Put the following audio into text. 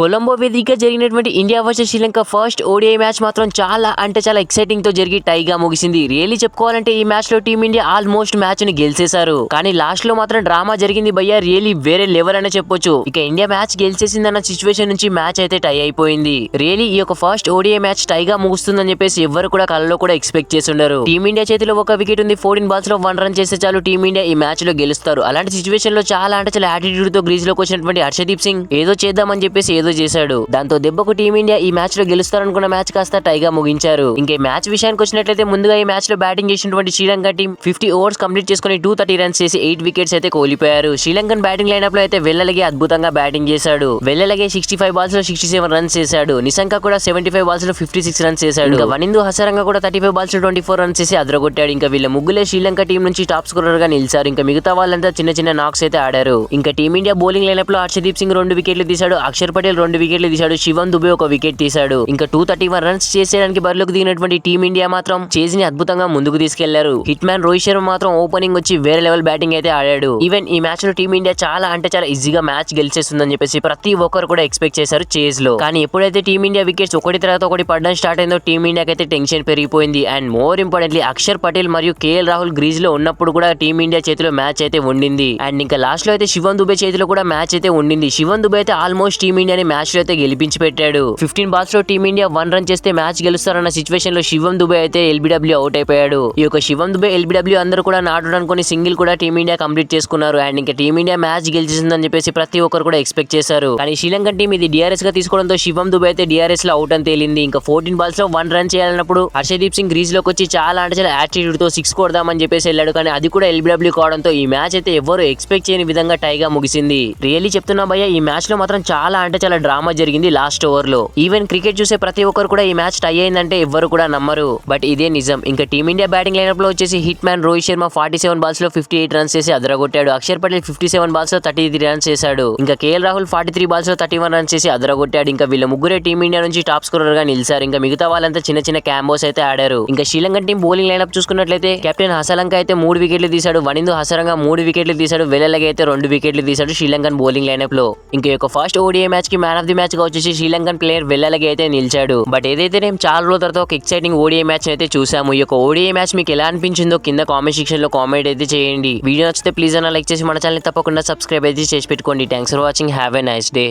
కొలంబో వేదికగా జరిగినటువంటి India versus Sri Lanka first ODI match మాత్రం చాలా ఎక్సైటింగ్ తో జరిగి టైగా ముగిసింది. రియల్లీ చెప్పుకోవాలంటే ఈ మ్యాచ్ లో టీమిండియా ఆల్మోస్ట్ మ్యాచ్ ని గెలిచేశారు. కానీ లాస్ట్ లో మాత్రం డ్రామా జరిగింది భయ్యా. రియల్లీ వేరే లెవెల్ అనే చెప్పొచ్చు. ఇక ఇండియా మ్యాచ్ గెలిచేసిందన్న సిచ్యువేషన్ నుంచి మ్యాచ్ అయితే టై అయిపోయింది. రియల్లీ ఈ యొక్క ఫస్ట్ ఓడిఐ మ్యాచ్ టైగా ముగుస్తుందని చెప్పేసి ఎవరు కూడా కళ్ళలో కూడా ఎక్స్పెక్ట్ చేస్తుండరు. టీమిండియా చేతిలో ఒక వికెట్ ఉంది. 14 బాల్స్ లో 1 రన్ చేస్తే చాలు టీమిండియా ఈ మ్యాచ్ లో గెలుస్తారు. అలాంటి సిచ్యువేషన్ లో చాలా యాటిట్యూడ్ తో గ్రీజ్ లోకి వచ్చినటువంటి హర్షదీప్ సింగ్ ఏదో చేద్దామని చెప్పేసి ఏదో చేశాడు. దాంతో దెబ్బకు టీమిండియా ఈ మ్యాచ్ లో గెలుస్తారనుకున్న మ్యాచ్ కాస్త టైగా ముగించారు. ఇంకే మ్యాచ్ విషయానికి వచ్చినట్లయితే ముందుగా ఈ మ్యాచ్ లో బ్యాటింగ్ చేసినటువంటి శ్రీలంక టీం 50 ఓవర్స్ కంప్లీట్ చేసుకుని 230 రన్స్ చేసి 8 వికెట్స్ అయితే కోల్పోయారు. శ్రీలంకన్ బ్యాటింగ్ లైనప్ లో అయితే వెల్లలగే అద్భుతంగా బ్యాటింగ్ చేశాడు. వెల్లలగే 65 బాల్స్ లో 67 రన్స్ చేశాడు. నిశంక కూడా 75 బాల్స్ లో 56 రన్స్ చేశాడు. ఇంకా వనిందు హసరంగా కూడా 35 బాల్స్ లో 24 రన్స్ చేసి అదరగొట్టాడు. ఇంకా వీళ్ళ ముగ్గులే శ్రీలంక టీం నుంచి టాప్ స్కోరర్ గా నిలిచారు. ఇంకా మిగతా వాళ్ళంతా చిన్న నాక్స్ అయితే ఆడారు. ఇంకా టీమిండియా బౌలింగ్ లైనప్ లో హర్షదీప్ సింగ్ 2 వికెట్లు తీశాడు. అక్షర్ పటేల్ 2 వికెట్లు తీశాడు. శివం దుబే 1 వికెట్ తీశాడు. ఇంకా 231 రన్స్ చేసేయడానికి బరిలోకి దిగినటువంటి టీమిండియా మాత్రం చేజిని అద్భుతంగా ముందుకు తీసుకెళ్లారు. హిట్ మ్యాన్ రోహిత్ శర్మ మాత్రం ఓపెనింగ్ వచ్చి వేరే లెవెల్ బ్యాటింగ్ అయితే ఆడాడు. ఈవెన్ ఈ మ్యాచ్ లో టీమిండియా చాలా ఈజీగా మ్యాచ్ గెలిచేస్తుందని చెప్పేసి ప్రతి ఒక్కరు కూడా ఎక్స్పెక్ట్ చేశారు చేజ్ లో. కానీ ఎప్పుడైతే టీమిండియా వికెట్స్ ఒకటి తర్వాత ఒకటి పడడం స్టార్ట్ అయిందో టీమిండియాకి అయితే టెన్షన్ పెరిగిపోయింది. And more importantly Akshar Patel మరియు కేఎల్ రాహుల్ గ్రీజ్ లో ఉన్నప్పుడు కూడా టీమిండియా చేతిలో మ్యాచ్ అయితే ఉండింది. అండ్ ఇంకా లాస్ట్ లో అయితే శివం దుబే చేతిలో కూడా మ్యాచ్ అయితే ఉండింది. శివం దుబే అయితే ఆల్మోస్ట్ టీమిండియాని మ్యాచ్ లో అయితే గెలిపించి పెట్టాడు. 15 బాల్స్ లో టీమిండియా 1 రన్ చేస్తే మ్యాచ్ గెలుస్తారన్న సిచ్యువేషన్ లో శివం దుబే అయితే ఎల్బిడబ్ల్యూ అవుట్ అయిపోయాడు. ఈ యొక్క శివం దుబే ఎల్బిడబ్ల్యూ అందరూ కూడా నాట్ అనుకుని సింగిల్ కూడా టీమిండియా కంప్లీట్ చేసుకున్నారు. అండ్ ఇంకా టీమిండియా మ్యాచ్ గెలిచిందని చెప్పేసి ప్రతి ఒక్కరు కూడా ఎక్స్పెక్ట్ చేశారు. కానీ శ్రీలంక టీం ఇది డిఆర్ఎస్ గా తీసుకోవడంతో శివం దుబే అయితే డిఆర్ఎస్ లో అవుట్ అని తేలింది. ఇంకా 14 బాల్స్ లో 1 రన్ చేయాలన్నప్పుడు హర్షదీప్ సింగ్ గ్రీజ్ లోకి వచ్చి చాలా యాటిట్యూడ్ తో 6 కొడదామని చెప్పేసి వెళ్ళాడు. కానీ అది కూడా ఎల్బిడబ్ల్యూ కావడంతో ఈ మ్యాచ్ అయితే ఎవరు ఎక్స్పెక్ట్ చేయని విధంగా టైగా ముగిసింది. రియల్లీ చెప్తున్నా భయ్య, ఈ మ్యాచ్ లో మాత్రం చాలా డ్రామా జరిగింది లాస్ట్ ఓవర్ లో. ఈవెన్ క్రికెట్ చూసే ప్రతి ఒక్కరు కూడా ఈ మ్యాచ్ టై అయిందంటే ఎవ్వరు కూడా నమ్మరు. బట్ ఇదే నిజం. ఇంకా టీమిండియా బ్యాటింగ్ లైనప్ లో వచ్చేసి hit man Rohit Sharma 47 balls లో 58 రన్స్ చేసి అదరగొట్టాడు. అక్షర్ పటేల్ 57 బాల్స్ లో 33 రన్స్ చేశాడు. ఇంకా కేఎల్ రాహుల్ 43 బాల్స్ లో 31 రన్స్ చేసి అదరగొట్టాడు. ఇంకా వీళ్ళ ముగ్గురే టీమిండియా నుంచి టాప్ స్కోరర్ గా నిలిచారు. ఇంకా మిగతా వాళ్ళంతా చిన్న క్యాంబోస్ అయితే ఆడారు. ఇంకా శ్రీలంక టీం బౌలింగ్ లైనప్ చూసుకున్నట్లయితే కెప్టెన్ హసలంక అయితే 3 వికెట్లు తీశాడు. వనిందు హసరంగా 3 వికెట్లు తీశాడు. వెల్లలగా అయితే 2 వికెట్లు తీశాడు శ్రీలంకన్ బౌలింగ్ లైనప్ లో. ఇంకా యొక్క ఫస్ట్ ఓడిఐ మ్యాచ్ కి మ్యాన్ ఆఫ్ ది మ్యాచ్ గా వచ్చేసి శ్రీలంకన్ ప్లేయర్ వెల్లలగా అయితే నిలిచాడు. బట్ ఏదైతే నేను చాలా రోజుల తర్వాత ఒక ఎక్సైటింగ్ ఓడిఐ మ్యాచ్ అయితే చూసాము. ఈ యొక్క ఓడిఐ మ్యాచ్ మీకు ఎలా అనిపించిందో కింద కామెంట్ సెక్షన్ లో కామెంట్ అయితే చేయండి. వీడియో నచ్చితే ప్లీజ్ అన్న లైక్ చేసి మన ఛానల్ తప్పకుండా సబ్స్క్రైబ్ అయితే చేసి పెట్టుకోండి. Thanks for watching. Have a nice day.